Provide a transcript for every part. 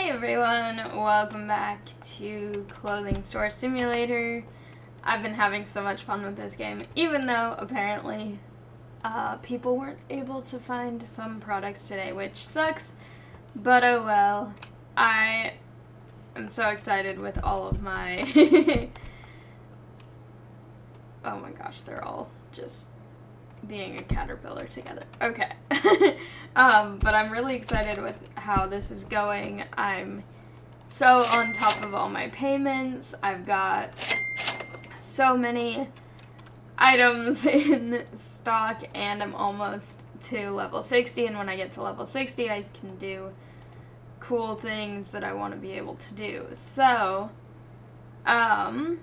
Hey everyone, welcome back to Clothing Store Simulator. I've been having so much fun with this game, even though apparently people weren't able to find some products today, which sucks, but oh well. I am so excited with all of my... Oh my gosh, they're all just being a caterpillar together. Okay. But I'm really excited with how this is going. I'm so on top of all my payments. I've got so many items in stock, and I'm almost to level 60, and when I get to level 60, I can do cool things that I want to be able to do. So, I'm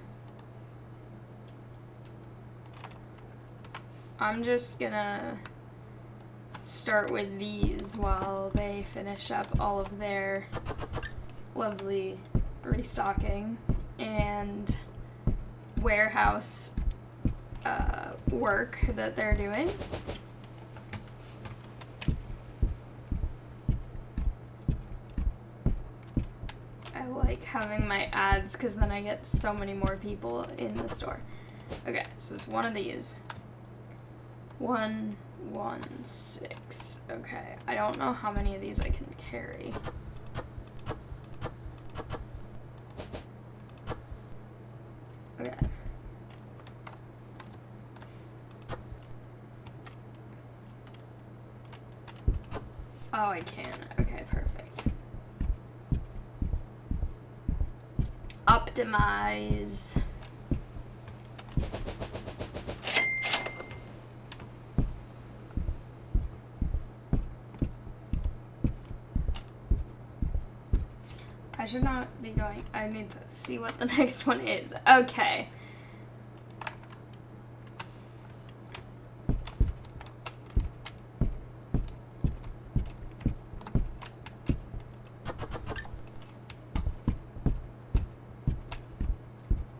just gonna start with these while they finish up all of their lovely restocking and warehouse work that they're doing. I like having my ads because then I get so many more people in the store. Okay, so it's one of these. 116. Okay, I don't know how many of these I can carry. Okay. Oh, I can. Okay, perfect. Optimize. I should not be going. I need to see what the next one is. Okay.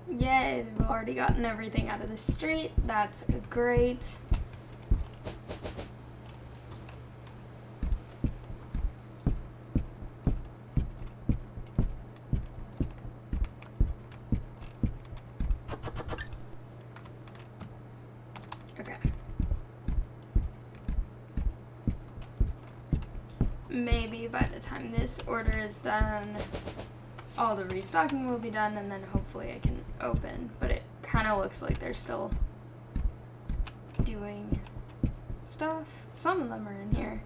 Yay, they've already gotten everything out of the street. That's great. Maybe by the time this order is done, all the restocking will be done, and then hopefully I can open. But it kind of looks like they're still doing stuff. Some of them are in here.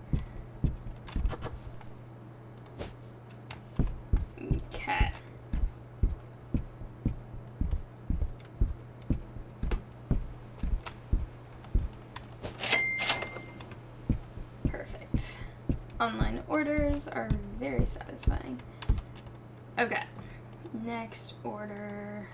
Okay. Perfect. Online orders are very satisfying. Okay, next order.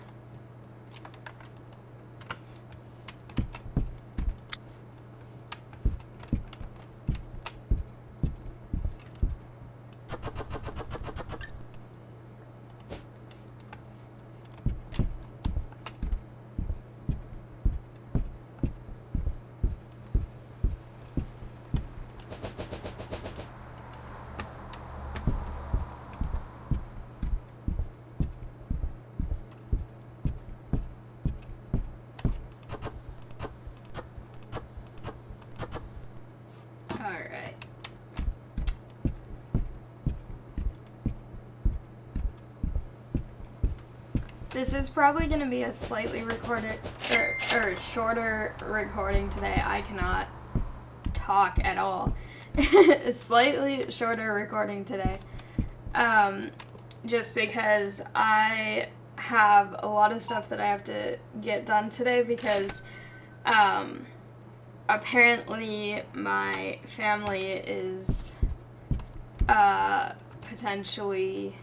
This is probably going to be a slightly recorded, or shorter recording today. I cannot talk at all. A slightly shorter recording today. Just because I have a lot of stuff that I have to get done today because, apparently my family is, potentially...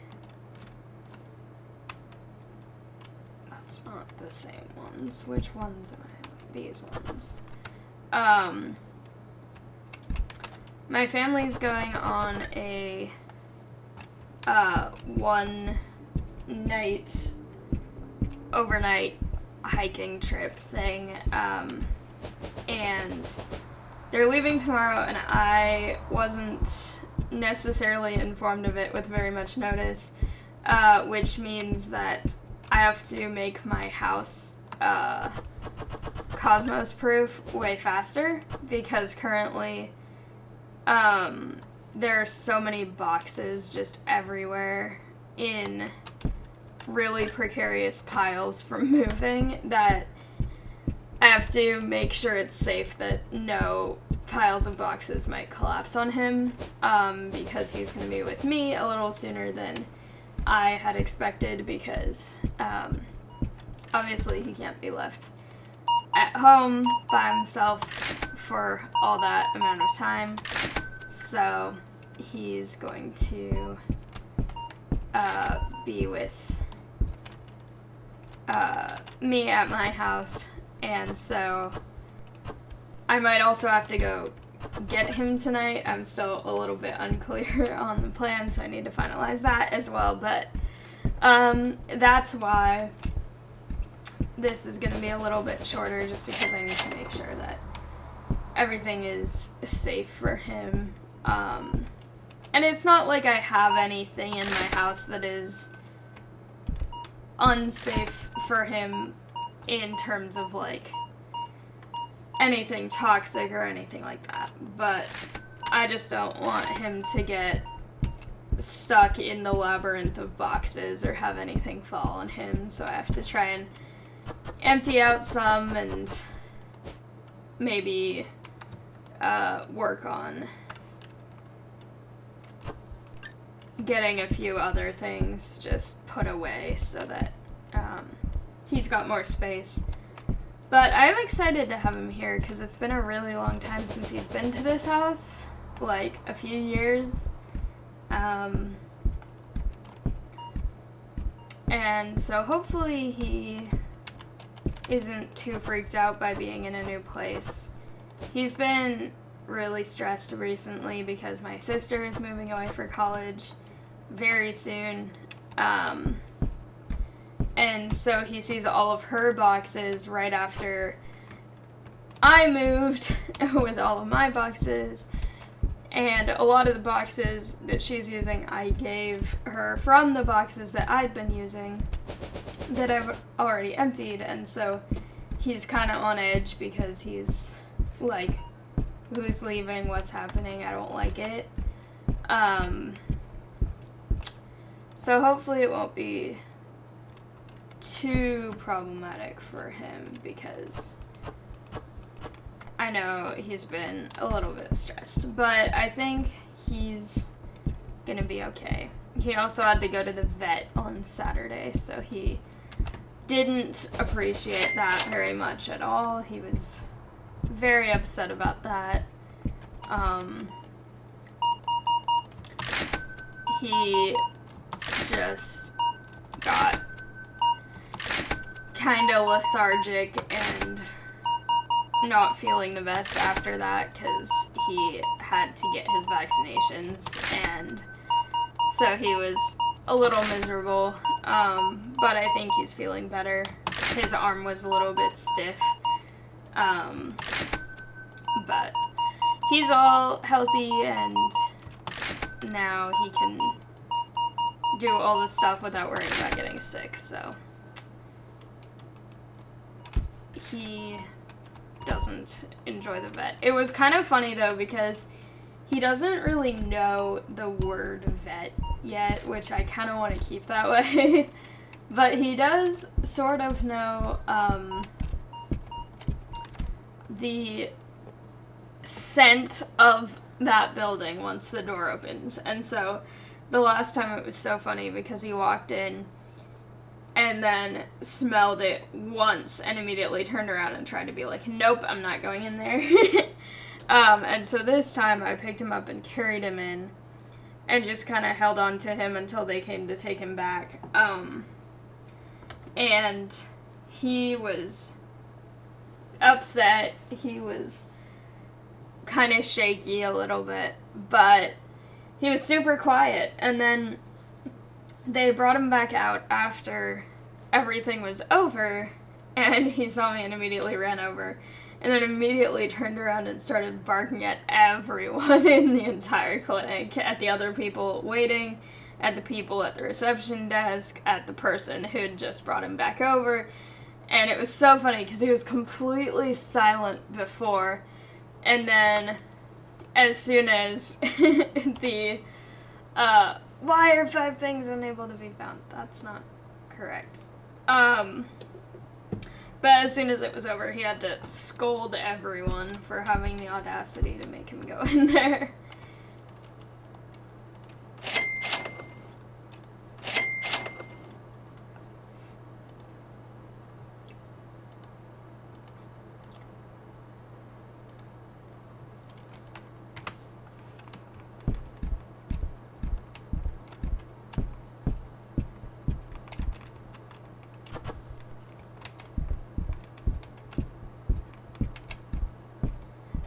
It's not the same ones. Which ones am I? These ones. My family's going on a one-night, overnight hiking trip thing, and they're leaving tomorrow, and I wasn't necessarily informed of it with very much notice, which means that I have to make my house Cosmos proof way faster, because currently there are so many boxes just everywhere in really precarious piles from moving that I have to make sure it's safe that no piles of boxes might collapse on him, because he's going to be with me a little sooner than I had expected, because obviously he can't be left at home by himself for all that amount of time. So he's going to be with me at my house, and so I might also have to go get him tonight. I'm still a little bit unclear on the plan, so I need to finalize that as well, but that's why this is going to be a little bit shorter, just because I need to make sure that everything is safe for him. And it's not like I have anything in my house that is unsafe for him in terms of, like, anything toxic or anything like that. But I just don't want him to get stuck in the labyrinth of boxes or have anything fall on him, so I have to try and empty out some and maybe work on getting a few other things just put away so that he's got more space. But I'm excited to have him here because it's been a really long time since he's been to this house, like a few years. And so hopefully he isn't too freaked out by being in a new place. He's been really stressed recently because my sister is moving away for college very soon. And so he sees all of her boxes right after I moved with all of my boxes. And a lot of the boxes that she's using, I gave her from the boxes that I'd been using that I've already emptied. And so he's kind of on edge because he's like, who's leaving? What's happening? I don't like it. So hopefully it won't be too problematic for him, because I know he's been a little bit stressed, but I think he's gonna be okay. He also had to go to the vet on Saturday, so he didn't appreciate that very much at all. He was very upset about that. He just got kind of lethargic and not feeling the best after that because he had to get his vaccinations, and so he was a little miserable, but I think he's feeling better. His arm was a little bit stiff, but he's all healthy, and now he can do all this stuff without worrying about getting sick, so he doesn't enjoy the vet. It was kind of funny though, because he doesn't really know the word vet yet, which I kind of want to keep that way. But he does sort of know the scent of that building once the door opens. And so the last time it was so funny because he walked in and then smelled it once and immediately turned around and tried to be like, nope, I'm not going in there. And so this time I picked him up and carried him in and just kind of held on to him until they came to take him back. And he was upset. He was kind of shaky a little bit, but he was super quiet. And then they brought him back out after everything was over, and he saw me and immediately ran over and then immediately turned around and started barking at everyone in the entire clinic, at the other people waiting, at the people at the reception desk, at the person who had just brought him back over. And it was so funny because he was completely silent before, and then as soon as the why are 5 things unable to be found? That's not correct. But as soon as it was over, he had to scold everyone for having the audacity to make him go in there.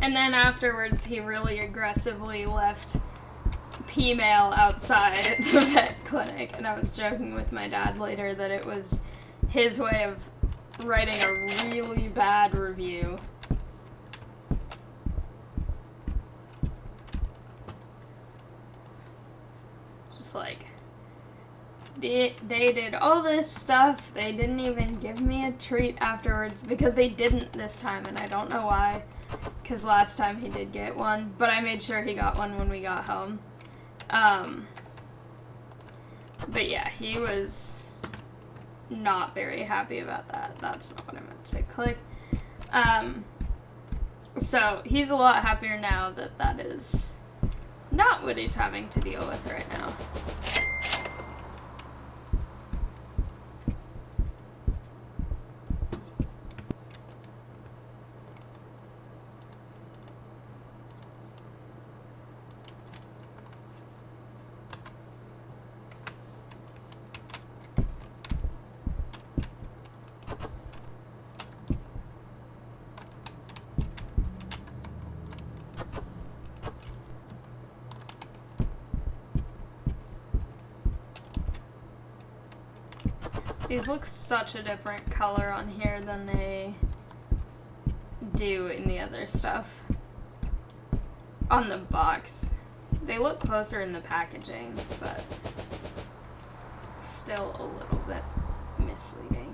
And then afterwards, he really aggressively left P-mail outside at the vet clinic. And I was joking with my dad later that it was his way of writing a really bad review. Just like, they did all this stuff. They didn't even give me a treat afterwards because they didn't this time, and I don't know why. Because last time he did get one, but I made sure he got one when we got home. But yeah, he was not very happy about that. That's not what I meant to click. So he's a lot happier now that that is not what he's having to deal with right now. These look such a different color on here than they do in the other stuff. On the box. They look closer in the packaging, but still a little bit misleading.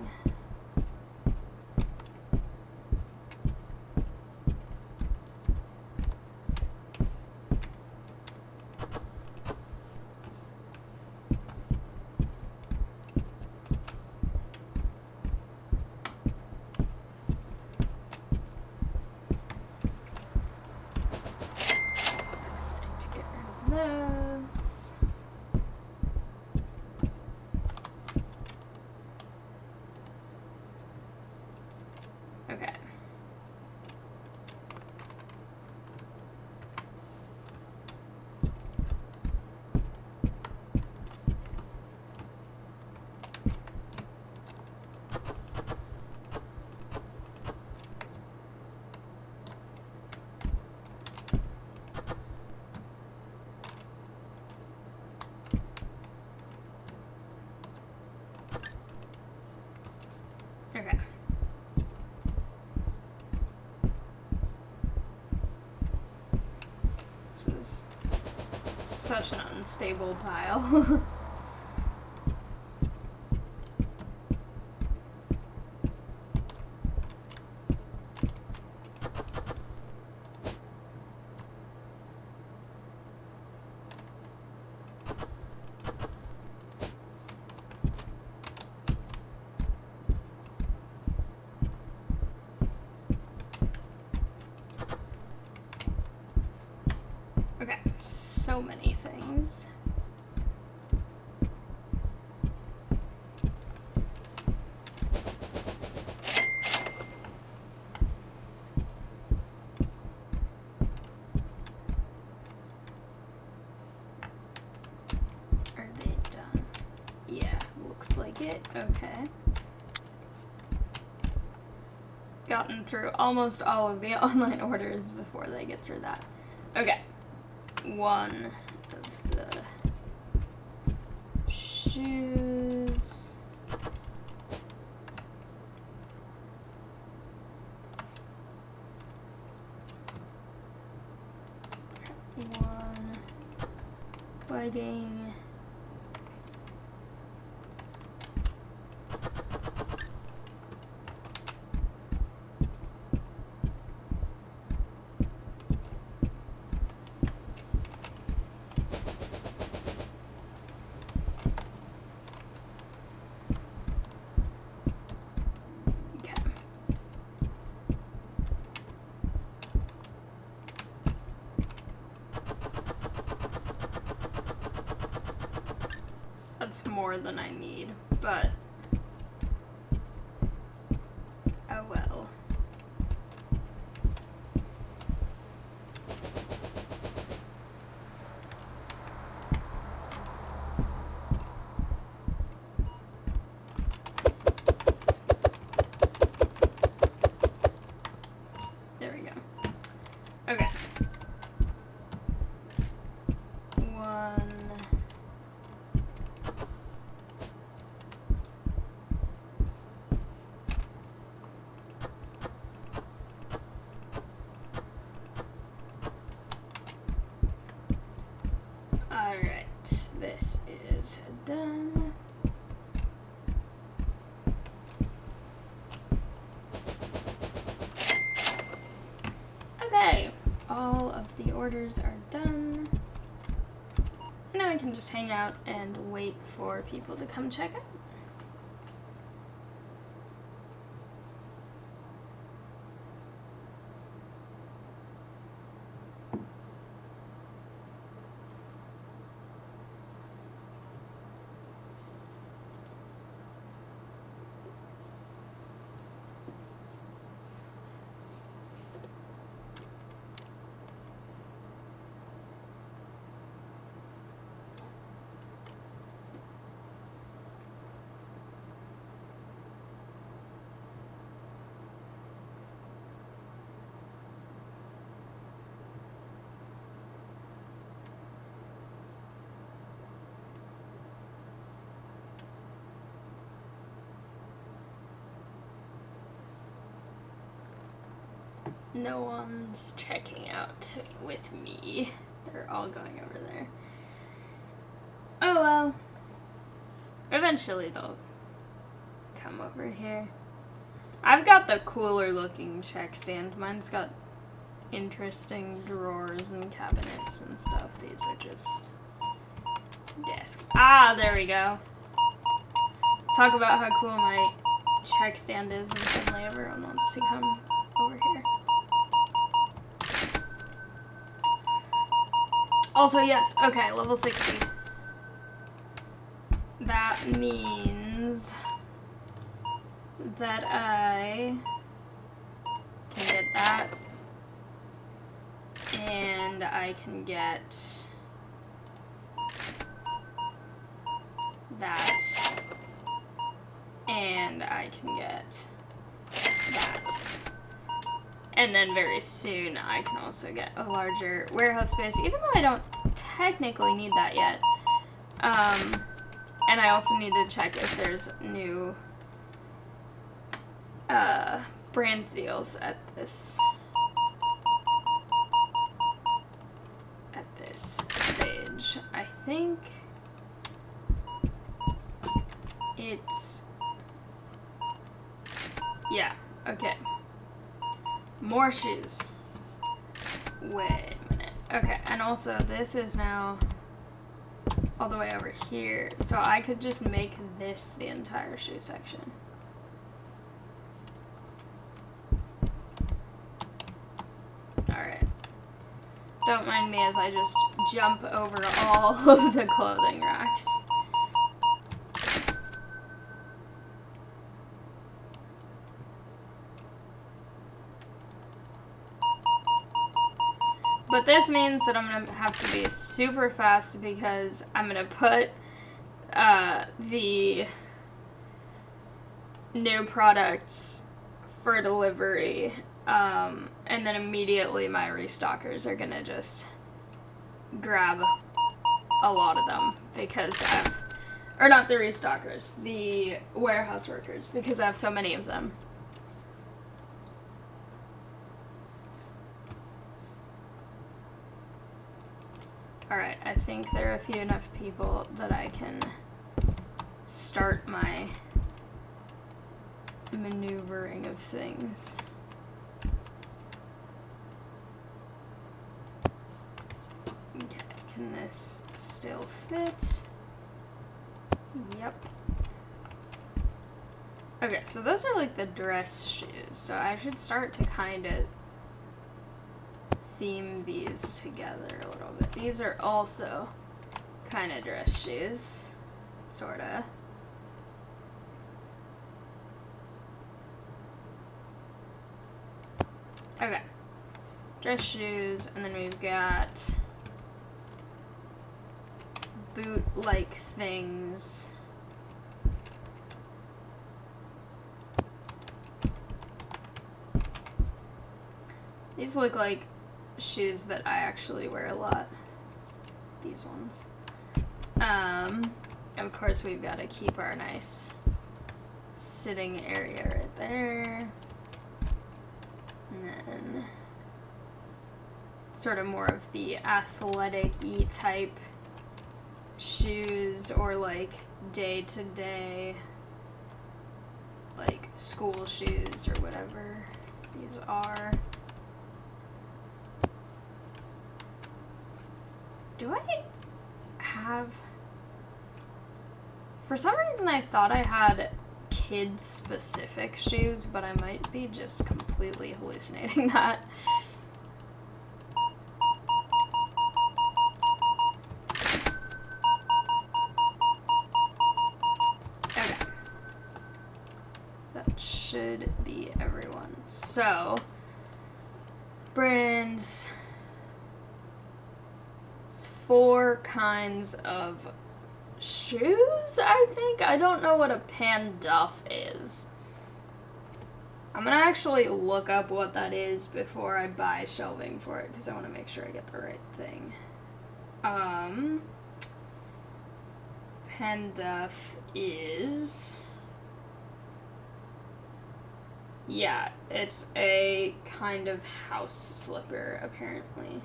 Those. Okay. Okay. This is such an unstable pile. Okay, so many things. Are they done? Yeah, looks like it. Okay. Gotten through almost all of the online orders before they get through that. Okay. One of the shoes. legging. That's more than I need, but oh well. There we go. Okay. Alright, this is done. Okay, all of the orders are done. Now I can just hang out and wait for people to come check out. No one's checking out with me. They're all going over there. Oh well. Eventually they'll come over here. I've got the cooler looking check stand. Mine's got interesting drawers and cabinets and stuff. These are just desks. Ah, there we go. Talk about how cool my check stand is and suddenly everyone wants to come over here. Also, yes, okay, level 60. That means that I can get that, and I can get that, and I can get that. And then very soon I can also get a larger warehouse space, even though I don't technically need that yet. And I also need to check if there's new brand deals at this stage. I think it's, yeah, okay. More shoes. Wait a minute. Okay, and also this is now all the way over here, so I could just make this the entire shoe section. Alright. Don't mind me as I just jump over all of the clothing racks. But this means that I'm going to have to be super fast because I'm going to put the new products for delivery, and then immediately my restockers are going to just grab a lot of them because or not the restockers, the warehouse workers, because I have so many of them. Alright, I think there are a few enough people that I can start my maneuvering of things. Okay, can this still fit? Yep. Okay, so those are like the dress shoes, so I should start to kind of theme these together a little bit. These are also kind of dress shoes, sorta. Okay, dress shoes, and then we've got boot-like things. These look like shoes that I actually wear a lot. These ones. Of course, we've got to keep our nice sitting area right there. And then sort of more of the athletic-y type shoes, or like day-to-day, like school shoes or whatever these are. Do I have... For some reason I thought I had kid-specific shoes, but I might be just completely hallucinating that. Okay. That should be everyone. So, brands... 4 kinds of shoes, I think. I don't know what a panduff is. I'm gonna actually look up what that is before I buy shelving for it, because I want to make sure I get the right thing. Panduff is... Yeah, it's a kind of house slipper, apparently.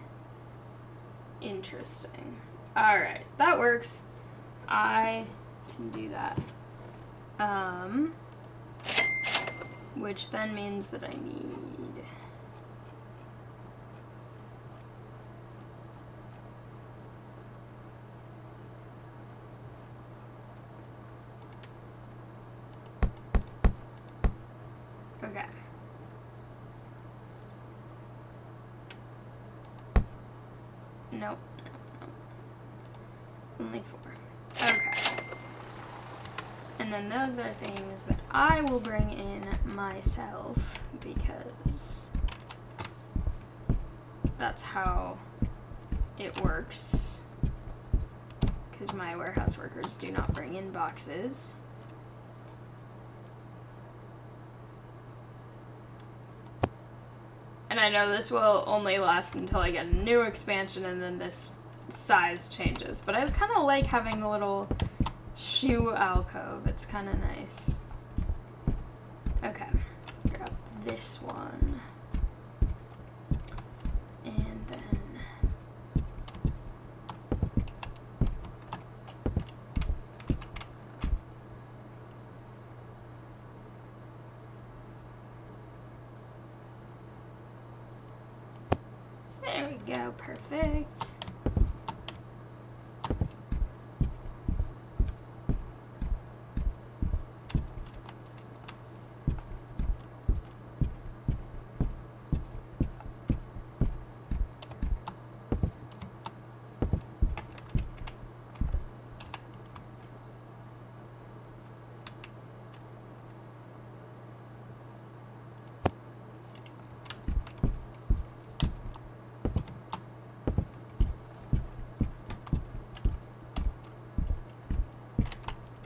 Interesting. Alright, that works. I can do that. Which then means that I need... Okay. Nope. Only 4. Okay. And then those are things that I will bring in myself, because that's how it works. Because my warehouse workers do not bring in boxes. And I know this will only last until I get a new expansion, and then this size changes. But I kind of like having a little shoe alcove. It's kind of nice. Okay. Grab this one. And then... There we go, perfect.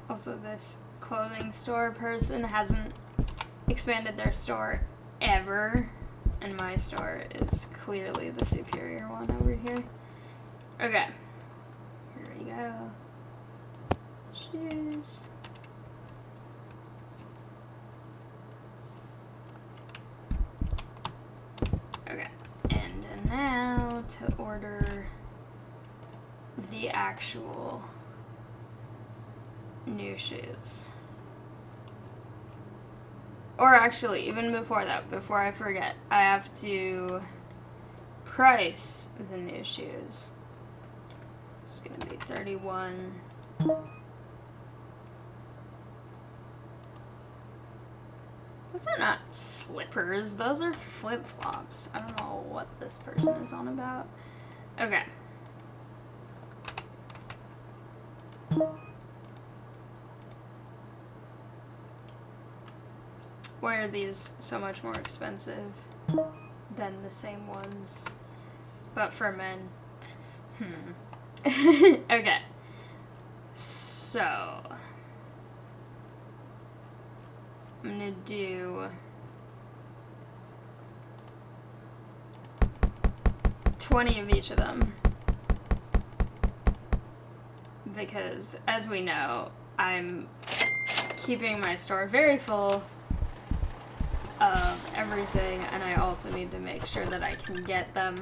Also, this clothing store person hasn't expanded their store ever, and my store is clearly the superior one over here. Okay, here we go. Shoes. Okay, and now to order the actual new shoes. Or actually, even before that, before I forget, I have to price the new shoes. It's gonna be 31. Those are not slippers, those are flip-flops. I don't know what this person is on about. Okay. Why are these so much more expensive than the same ones, but for men? Okay. So, I'm gonna do 20 of each of them. Because, as we know, I'm keeping my store very full of everything, and I also need to make sure that I can get them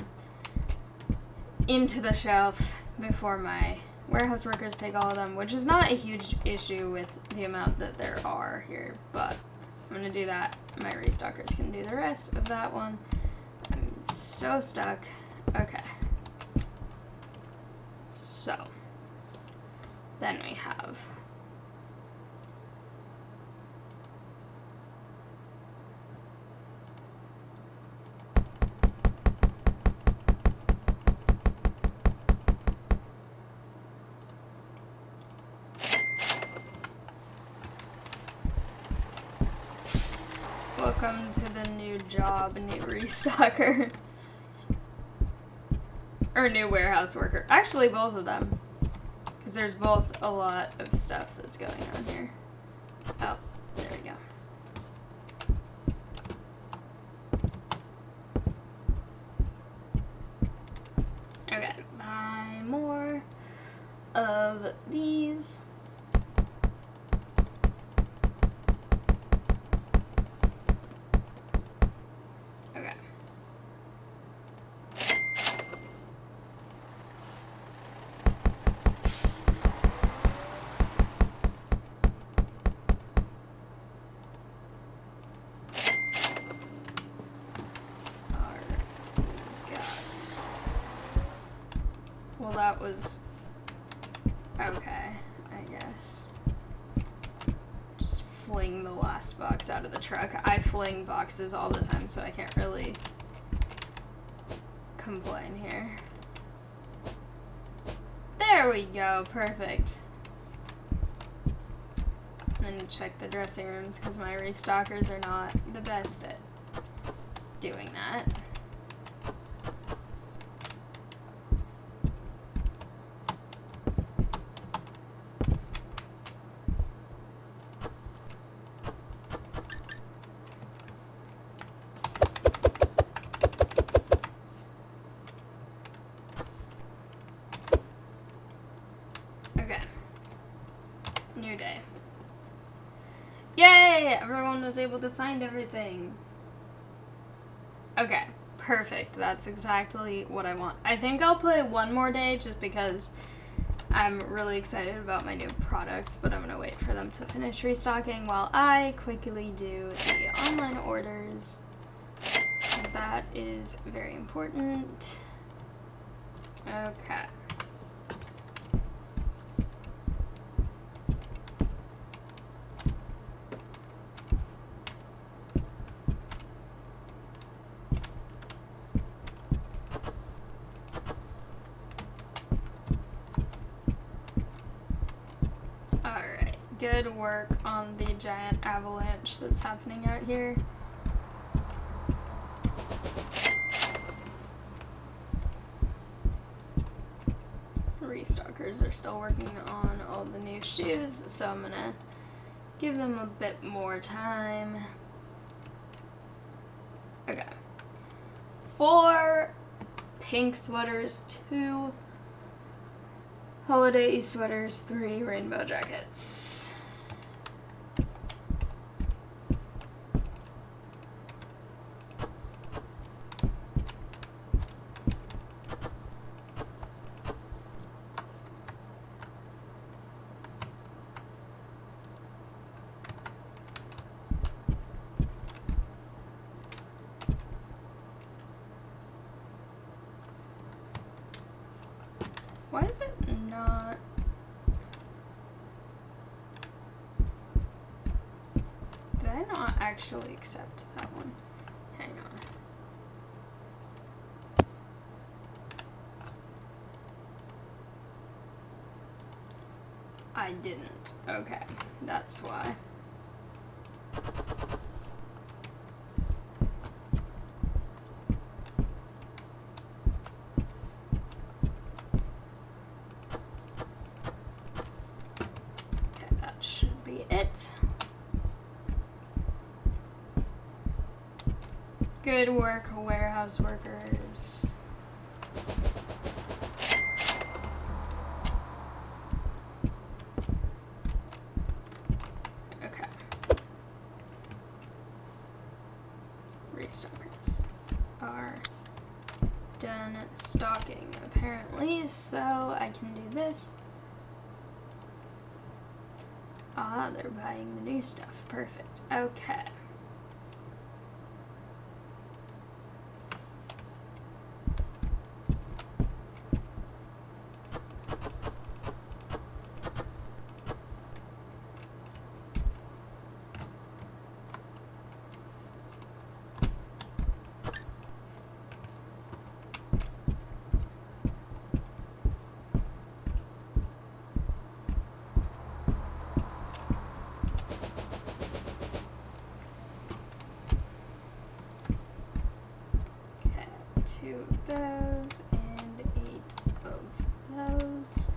into the shelf before my warehouse workers take all of them, which is not a huge issue with the amount that there are here, but I'm gonna do that. My restockers can do the rest of that one. I'm so stuck. Okay. So, then we have welcome to the new job, new restocker. Or new warehouse worker. Actually, both of them. Because there's both a lot of stuff that's going on here. Oh, there we go. Okay, buy more of these. Okay. Well, that was okay, I guess. Just fling the last box out of the truck. I fling boxes all the time, so I can't really complain here. There we go, perfect. And then check the dressing rooms, because my restockers are not the best at doing that. Okay. New day. Yay! Everyone was able to find everything. Okay. Perfect. That's exactly what I want. I think I'll play one more day just because I'm really excited about my new products, but I'm going to wait for them to finish restocking while I quickly do the online orders, because that is very important. Okay. Alright, good work on the giant avalanche that's happening out here. Restockers are still working on all the new shoes, so I'm gonna give them a bit more time. Okay. 4 pink sweaters, 2 holiday sweaters, 3 rainbow jackets. Why is it not? Did I not actually accept that one? Hang on. I didn't. Okay, that's why. Okay, that should be it. Good work, warehouse workers. Okay. Restockers are done stocking, apparently, so I can do this. Ah, they're buying the new stuff. Perfect. Okay. Two of those and 8 of those.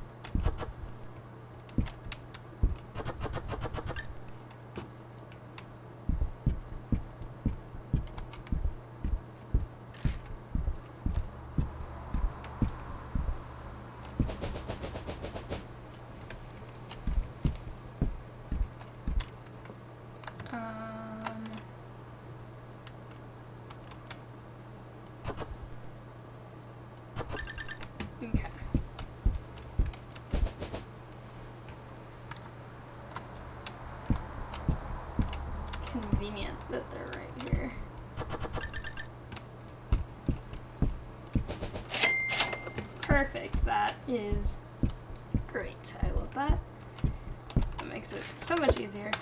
Okay. Convenient that they're right here. Perfect. That is great. I love that. That makes it so much easier.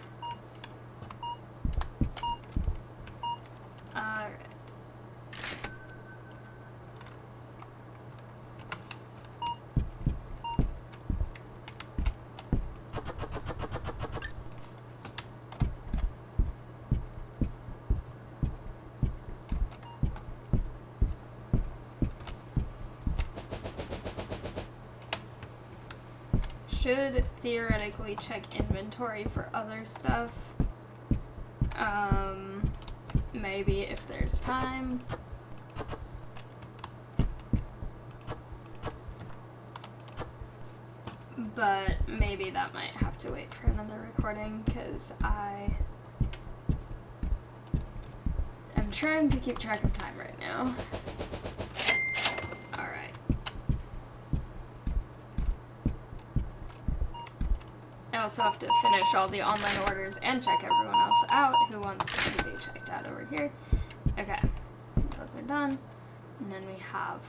Alright. Should theoretically check inventory for other stuff. Maybe if there's time. But maybe that might have to wait for another recording because I am trying to keep track of time right now. Alright. I also have to finish all the online orders and check everyone else out who wants to be checked out over here. Okay, those are done. And then we have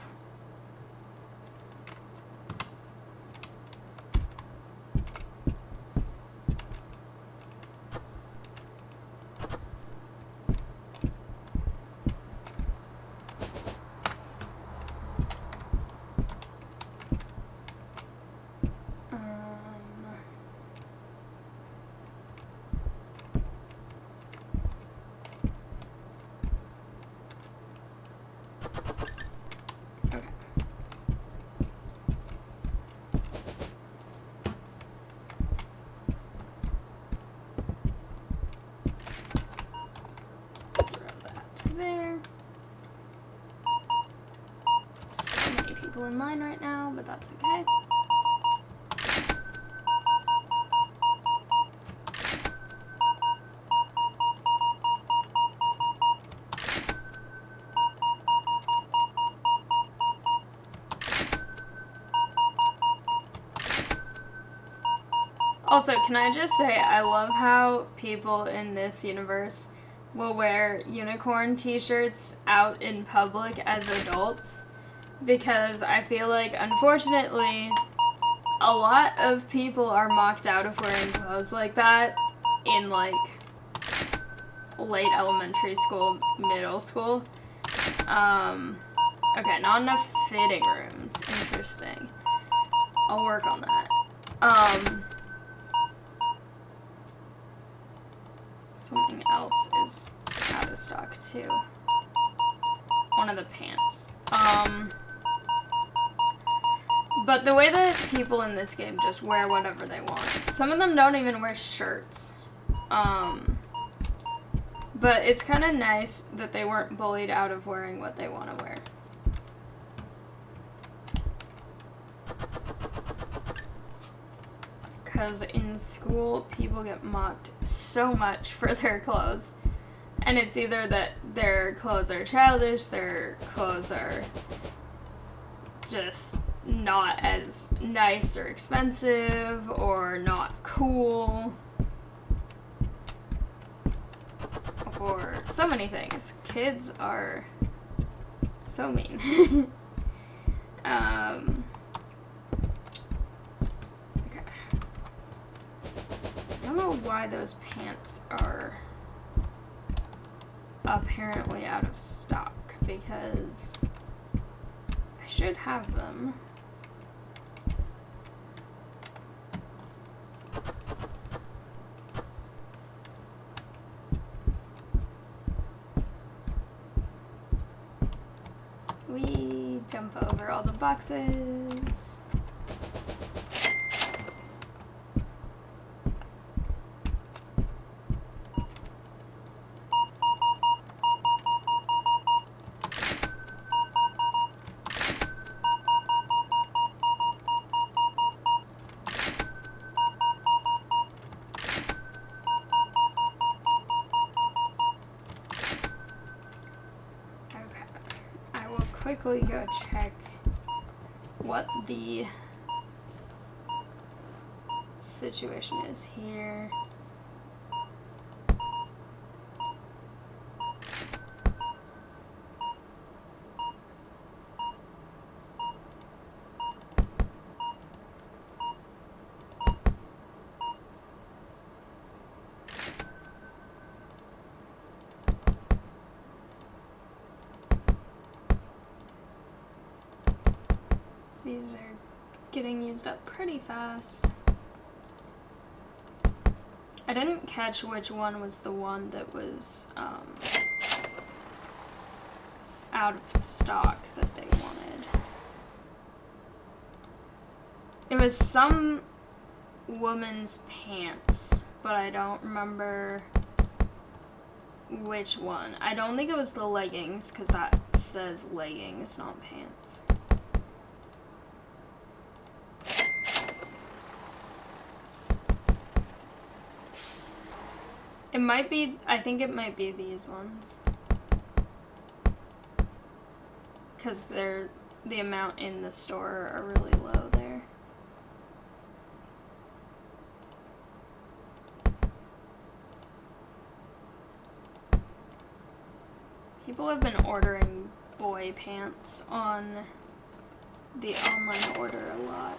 there. So many people in line right now, but that's okay. Also, can I just say, I love how people in this universe will wear unicorn t-shirts out in public as adults. because I feel like, unfortunately, a lot of people are mocked out of wearing clothes like that in, like, late elementary school, middle school. Okay, not enough fitting rooms. Interesting. I'll work on that. Something else is out of stock, too. One of the pants. But the way that people in this game just wear whatever they want. Some of them don't even wear shirts. But it's kind of nice that they weren't bullied out of wearing what they want to wear. Because in school, people get mocked so much for their clothes. And it's either that their clothes are childish, their clothes are just not as nice or expensive, or not cool. Or so many things. Kids are so mean. Okay. I don't know why those pants are apparently out of stock, because I should have them. We jump over all the boxes. Quickly go check what the situation is here. These are getting used up pretty fast. I didn't catch which one was the one that was out of stock that they wanted. It was some woman's pants, but I don't remember which one. I don't think it was the leggings, because that says leggings, not pants. It might be, I think it might be these ones. Because they're, the amount in the store are really low there. People have been ordering boy pants on the online order a lot.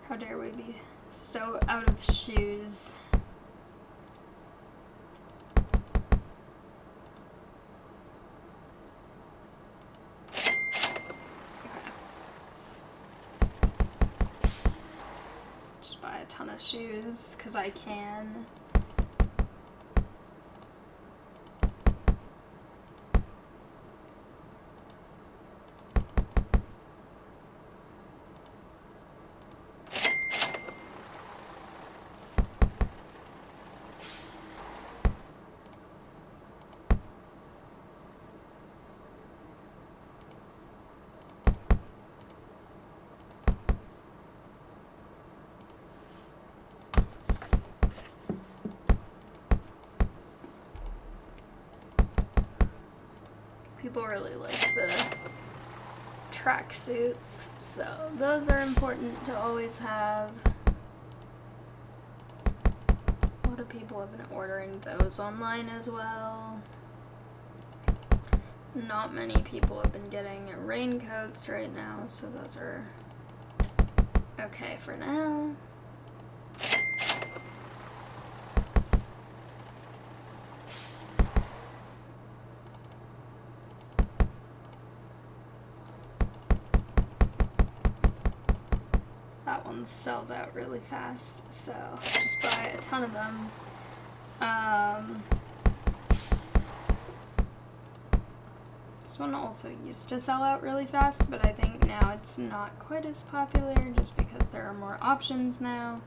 How dare we be so out of shoes. Okay. Just buy a ton of shoes, because I can. People really like the track suits, so those are important to always have. lot of people have been ordering those online as well. Not many people have been getting raincoats right now, so those are okay for now. That one sells out really fast, so just buy a ton of them. This one also used to sell out really fast, but I think now it's not quite as popular just because there are more options now.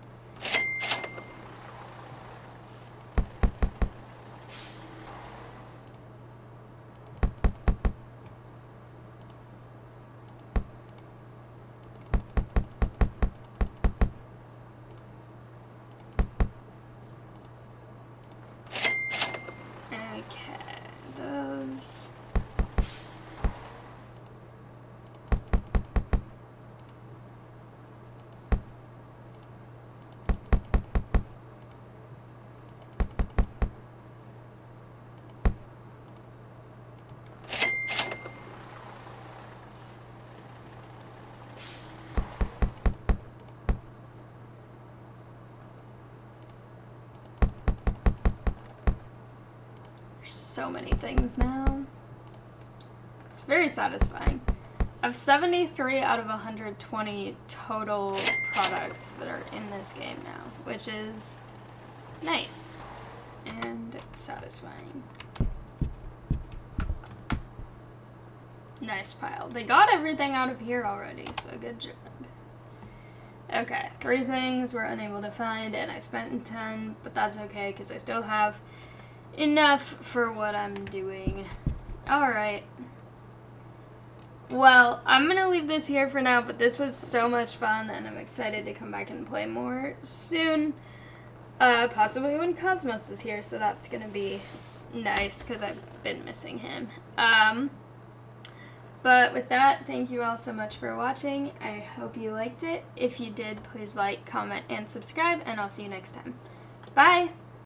Okay, those. So many things now. It's very satisfying. I have 73 out of 120 total products that are in this game now, which is nice and satisfying. Nice pile. They got everything out of here already, so good job. Okay, 3 things we're unable to find, and I spent 10, but that's okay because I still have enough for what I'm doing. Alright. Well, I'm going to leave this here for now, but this was so much fun, and I'm excited to come back and play more soon. Possibly when Cosmos is here, so that's going to be nice, because I've been missing him. But with that, thank you all so much for watching. I hope you liked it. If you did, please like, comment, and subscribe, and I'll see you next time. Bye!